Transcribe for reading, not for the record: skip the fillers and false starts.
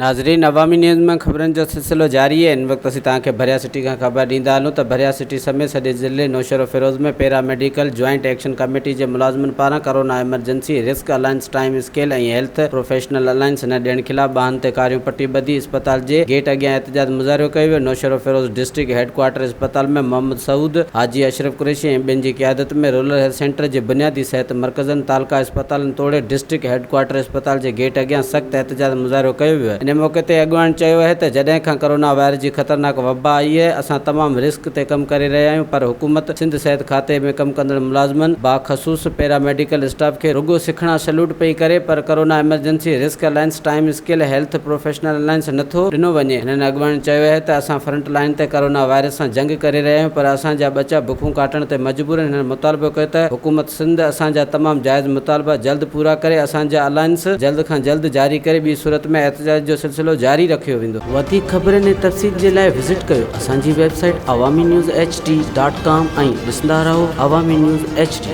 नाज़रीन, अवामी न्यूज़ में खबरन जो सिलसिलो जारी है। इन वक्त असीं तव्हांखे भरयासिटी खां ख़बर ॾींदा हलूं त भरयासिटी समेत सॼे ज़िले नोशहरोफिरोज में पेरा मेडिकल जॉइंट एक्शन क़ामेटी जे मुलाज़िमनि पारां corona emergency risk alliance time scale ऐं हेल्थ प्रोफेशनल अलायंस न ॾियण ख़िलाफ़ वाहन ते कारियूं पटी ॿधी अस्पताल जे गेट अॻियां एहतजाज मुज़ाहिरो कयो वियो। नोशहरोफिरोज डिस्ट्रिक्ट हेडक्वार्टर अस्पताल में मोहम्मद सऊद, हाजी अशरफ कुरैशी ऐं ॿियनि जी क़यादत में रूरल हेल्थ सेंटर जे बुनियादी सिहत मर्कज़नि तालका अस्पतालनि तोड़े डिस्ट्रिक्ट हेडक्वार्टर अस्पताल जे गेट अॻियां सख़्त एहतजाज मुज़ाहिरो कयो वियो। इन मौक़े ते अॻवान चयो है त जॾहिं खां कोरोना वायरस जी ख़तरनाक वबा आई है, असां तमामु रिस्क ते कमु करे रहिया आहियूं, पर हुकूमत सिंध सिहत खाते में कमु कंदड़ मुलाज़िमनि बाख़सूस पेरा मेडिकल स्टाफ खे रुगो सिखणा सल्यूट पई करे, पर corona emergency risk alliance time scale health professional alliance नथो ॾिनो वञे। हिननि अॻवान चयो है त असां फ्रंट लाइन ते कोरोना वायरस सां जंग करे रहिया आहियूं, पर असांजा बचा बुखूं काटण ते मजबूर आहिनि। हिननि मुतालबो कयो त हुकूमत सिंध असांजा तमामु जाइज़ मुतालबा जल्द पूरा करे असांजा अलायंस जल्द खां जल्द जारी करे, ॿी सूरत में एहतजाज जो सिलसिलो जारी रखियो वेंदो। वधीक ख़बरनि ऐं तफ़सील जे लाइ विज़िट कयो असांजी वेबसाइट awamiNewsHD.com ऐं ॾिसंदा रहो अवामी न्यूज़ HD।